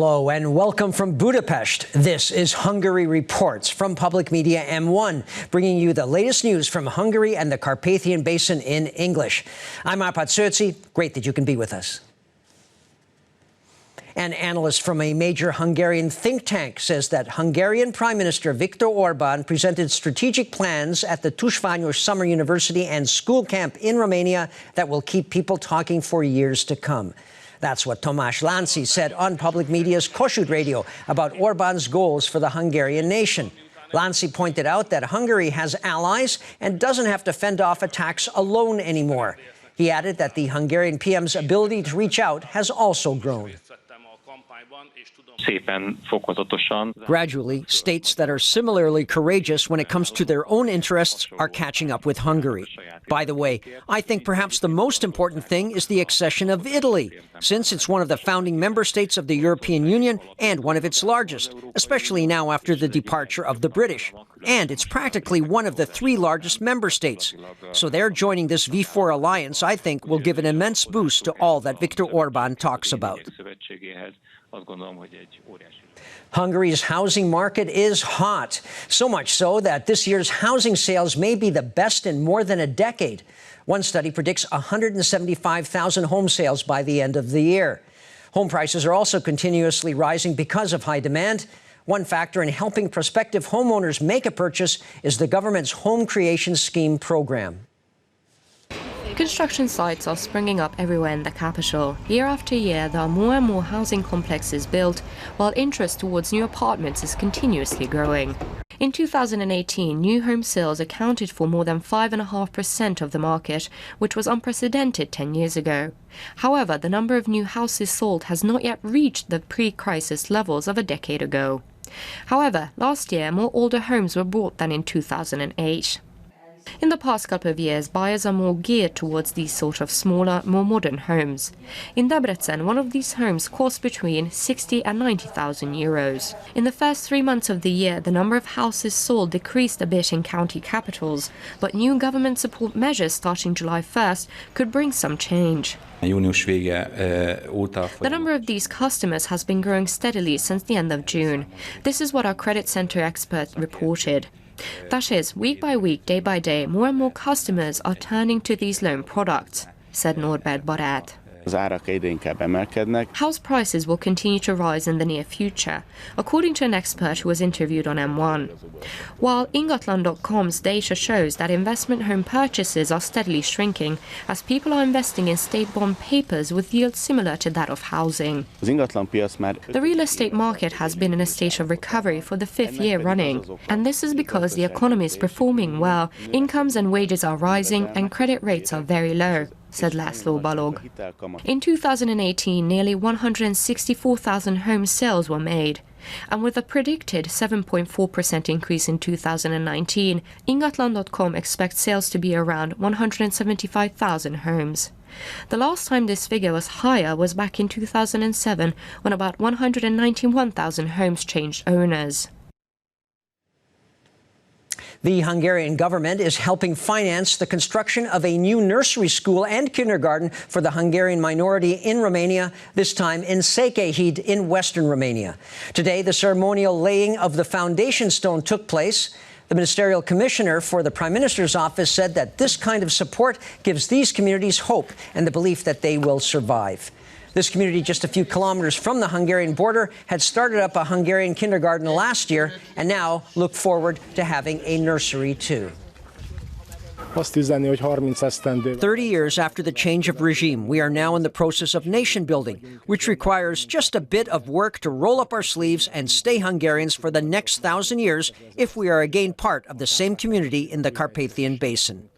Hello and welcome from Budapest. This is Hungary Reports from Public Media M1, bringing you the latest news from Hungary and the Carpathian Basin in English. I'm Arpad Szőci. Great that you can be with us. An analyst from a major Hungarian think tank says that Hungarian Prime Minister Viktor Orbán presented strategic plans at the Tusványos Summer University and School Camp in Romania that will keep people talking for years to come. That's what Tamás Lánci said on Public Media's Kossuth Radio about Orbán's goals for the Hungarian nation. Lánci pointed out that Hungary has allies and doesn't have to fend off attacks alone anymore. He added that the Hungarian PM's ability to reach out has also grown. Gradually, states that are similarly courageous when it comes to their own interests are catching up with Hungary. By the way, I think perhaps the most important thing is the accession of Italy, since it's one of the founding member states of the European Union and one of its largest, especially now after the departure of the British. And it's practically one of the three largest member states. So their joining this V4 alliance, I think, will give an immense boost to all that Viktor Orbán talks about. Hungary's housing market is hot, so much so that this year's housing sales may be the best in more than a decade. One study predicts 175,000 home sales by the end of the year. Home prices are also continuously rising because of high demand. One factor in helping prospective homeowners make a purchase is the government's Home Creation Scheme program. Construction sites are springing up everywhere in the capital. Year after year, there are more and more housing complexes built, while interest towards new apartments is continuously growing. In 2018, new home sales accounted for more than 5.5% of the market, which was unprecedented 10 years ago. However, the number of new houses sold has not yet reached the pre-crisis levels of a decade ago. However, last year, more older homes were bought than in 2008. In the past couple of years, buyers are more geared towards these sort of smaller, more modern homes. In Debrecen, one of these homes cost between 60 and 90,000 euros. In the first 3 months of the year, the number of houses sold decreased a bit in county capitals, but new government support measures starting July 1st could bring some change. The number of these customers has been growing steadily since the end of June. This is what our credit center expert reported. That is, week by week, day by day, more and more customers are turning to these loan products, said Norbert Barát. House prices will continue to rise in the near future, according to an expert who was interviewed on M1. While Ingatlan.com's data shows that investment home purchases are steadily shrinking, as people are investing in state bond papers with yields similar to that of housing. The real estate market has been in a state of recovery for the 5th year running, and this is because the economy is performing well, incomes and wages are rising, and credit rates are very low, said László Balog. In 2018, nearly 164,000 home sales were made, and with a predicted 7.4% increase in 2019, Ingatlan.com expects sales to be around 175,000 homes. The last time this figure was higher was back in 2007, when about 191,000 homes changed owners. The Hungarian government is helping finance the construction of a new nursery school and kindergarten for the Hungarian minority in Romania, this time in Székelyhíd in western Romania. Today, the ceremonial laying of the foundation stone took place. The ministerial commissioner for the Prime Minister's office said that this kind of support gives these communities hope and the belief that they will survive. This community, just a few kilometers from the Hungarian border, had started up a Hungarian kindergarten last year and now look forward to having a nursery too. 30 years after the change of regime, we are now in the process of nation building, which requires just a bit of work to roll up our sleeves and stay Hungarians for the next 1,000 years if we are again part of the same community in the Carpathian Basin.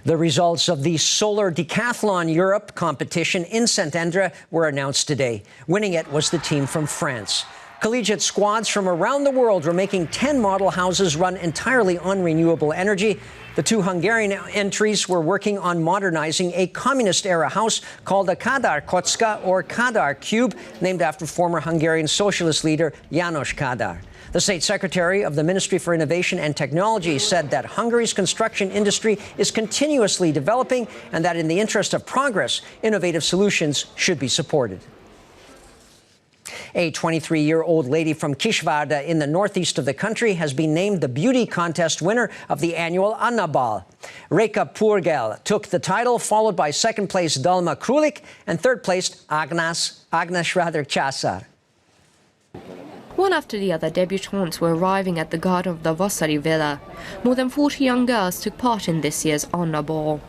The results of the Solar Decathlon Europe competition in Szentendre were announced today. Winning it was the team from France. Collegiate squads from around the world were making 10 model houses run entirely on renewable energy. The two Hungarian entries were working on modernizing a communist-era house called a Kádár Kocka, or Kádár Cube, named after former Hungarian socialist leader János Kádár. The State Secretary of the Ministry for Innovation and Technology said that Hungary's construction industry is continuously developing and that in the interest of progress, innovative solutions should be supported. A 23-year-old lady from Kisvárda in the northeast of the country has been named the beauty contest winner of the annual Anna Ball. Réka Purgel took the title, followed by second-place Dalma Krulik and third-place Agnes Csásár. One after the other, debutantes were arriving at the garden of the Vasari Villa. More than 40 young girls took part in this year's Anna Ball.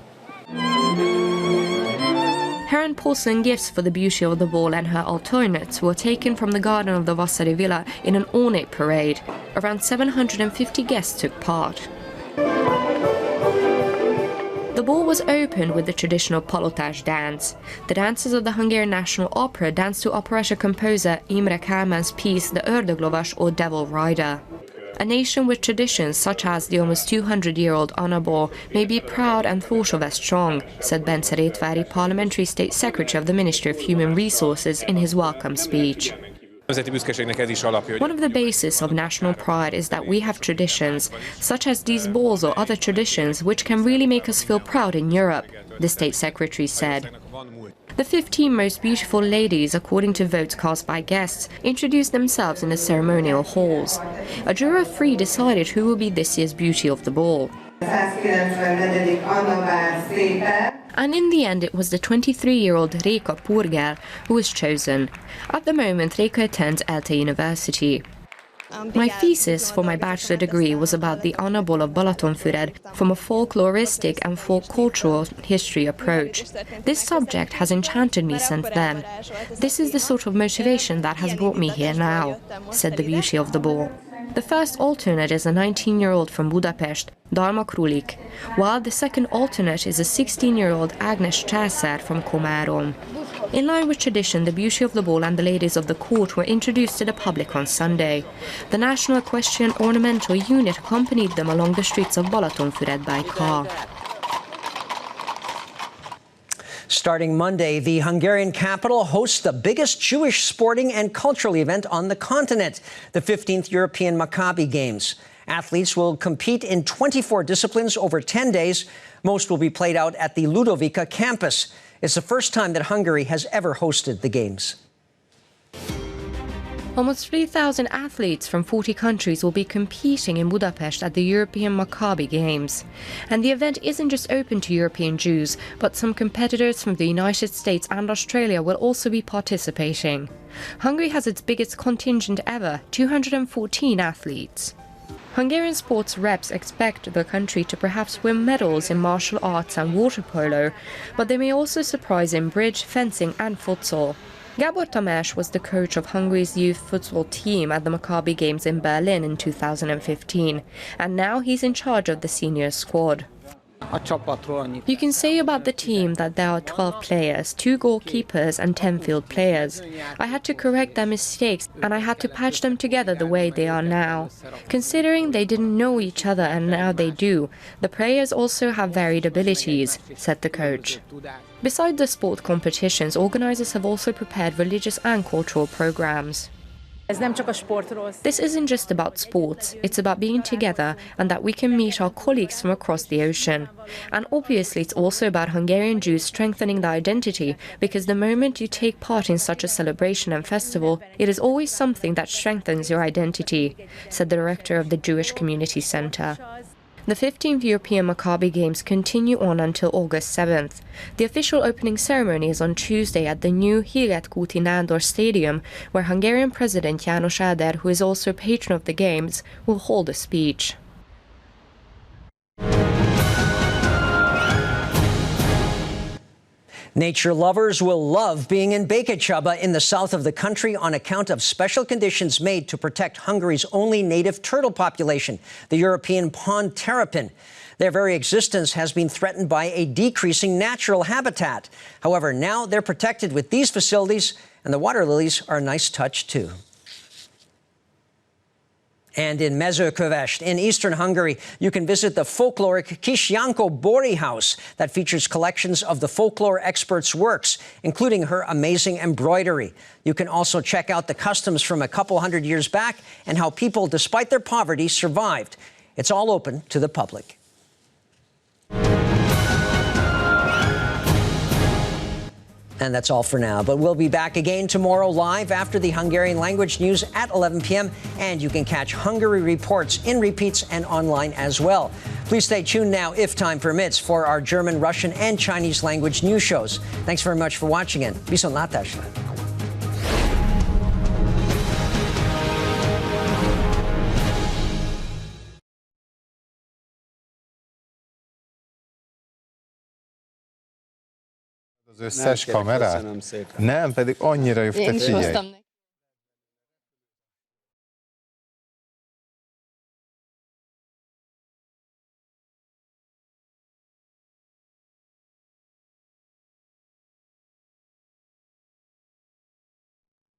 Her porcelain gifts for the beauty of the ball and her alternates were taken from the garden of the Vasari Villa in an ornate parade. Around 750 guests took part. The ball was opened with the traditional palotás dance. The dancers of the Hungarian National Opera danced to operetta composer Imre Kálmán's piece The Ördöglovas or Devil Rider. A nation with traditions such as the almost 200-year-old Anna Ball may be proud and thought of as strong, said Bence Rétvári, Parliamentary State Secretary of the Ministry of Human Resources, in his welcome speech. One of the bases of national pride is that we have traditions, such as these balls or other traditions, which can really make us feel proud in Europe, the State Secretary said. The 15 most beautiful ladies, according to votes cast by guests, introduced themselves in the ceremonial halls. A jury of 3 decided who will be this year's beauty of the ball. And in the end, it was the 23-year-old Réka Purgel who was chosen. At the moment, Réka attends ELTE University. My thesis for my bachelor degree was about the Anna Ball of Balatonfüred from a folkloristic and folk cultural history approach. This subject has enchanted me since then. This is the sort of motivation that has brought me here now, said the beauty of the ball. The first alternate is a 19-year-old from Budapest, Dalma Krulik, while the second alternate is a 16-year-old Agnes Csásár from Komárom. In line with tradition, the beauty of the ball and the ladies of the court were introduced to the public on Sunday. The National Equestrian Ornamental Unit accompanied them along the streets of Balatonfüred by car. Starting Monday, the Hungarian capital hosts the biggest Jewish sporting and cultural event on the continent, the 15th European Maccabi Games. Athletes will compete in 24 disciplines over 10 days. Most will be played out at the Ludovica campus. It's the first time that Hungary has ever hosted the Games. Almost 3,000 athletes from 40 countries will be competing in Budapest at the European Maccabi Games. And the event isn't just open to European Jews, but some competitors from the United States and Australia will also be participating. Hungary has its biggest contingent ever, 214 athletes. Hungarian sports reps expect the country to perhaps win medals in martial arts and water polo, but they may also surprise in bridge, fencing and futsal. Gábor Tamás was the coach of Hungary's youth futsal team at the Maccabi Games in Berlin in 2015, and now he's in charge of the senior squad. You can say about the team that there are 12 players, 2 goalkeepers and 10 field players. I had to correct their mistakes and I had to patch them together the way they are now. Considering they didn't know each other and now they do, the players also have varied abilities, said the coach. Besides the sport competitions, organizers have also prepared religious and cultural programs. This isn't just about sports, it's about being together and that we can meet our colleagues from across the ocean. And obviously it's also about Hungarian Jews strengthening their identity, because the moment you take part in such a celebration and festival, it is always something that strengthens your identity, said the director of the Jewish Community Center. The 15th European Maccabi Games continue on until August 7th. The official opening ceremony is on Tuesday at the new Híradó Stadium, where Hungarian President János Áder, who is also patron of the Games, will hold a speech. Nature lovers will love being in Békéscsaba in the south of the country on account of special conditions made to protect Hungary's only native turtle population, the European pond terrapin. Their very existence has been threatened by a decreasing natural habitat. However, now they're protected with these facilities, and the water lilies are a nice touch too. And in Mezőkövesd, in eastern Hungary, you can visit the folkloric Kisjanko Bori house that features collections of the folklore expert's works, including her amazing embroidery. You can also check out the customs from a couple hundred years back and how people, despite their poverty, survived. It's all open to the public. And that's all for now. But we'll be back again tomorrow live after the Hungarian language news at 11 p.m. And you can catch Hungary reports in repeats and online as well. Please stay tuned now, if time permits, for our German, Russian, and Chinese language news shows. Thanks very much for watching, and viszont látásra. Az összes kamerát? Nem, pedig annyira jó, te figyelj.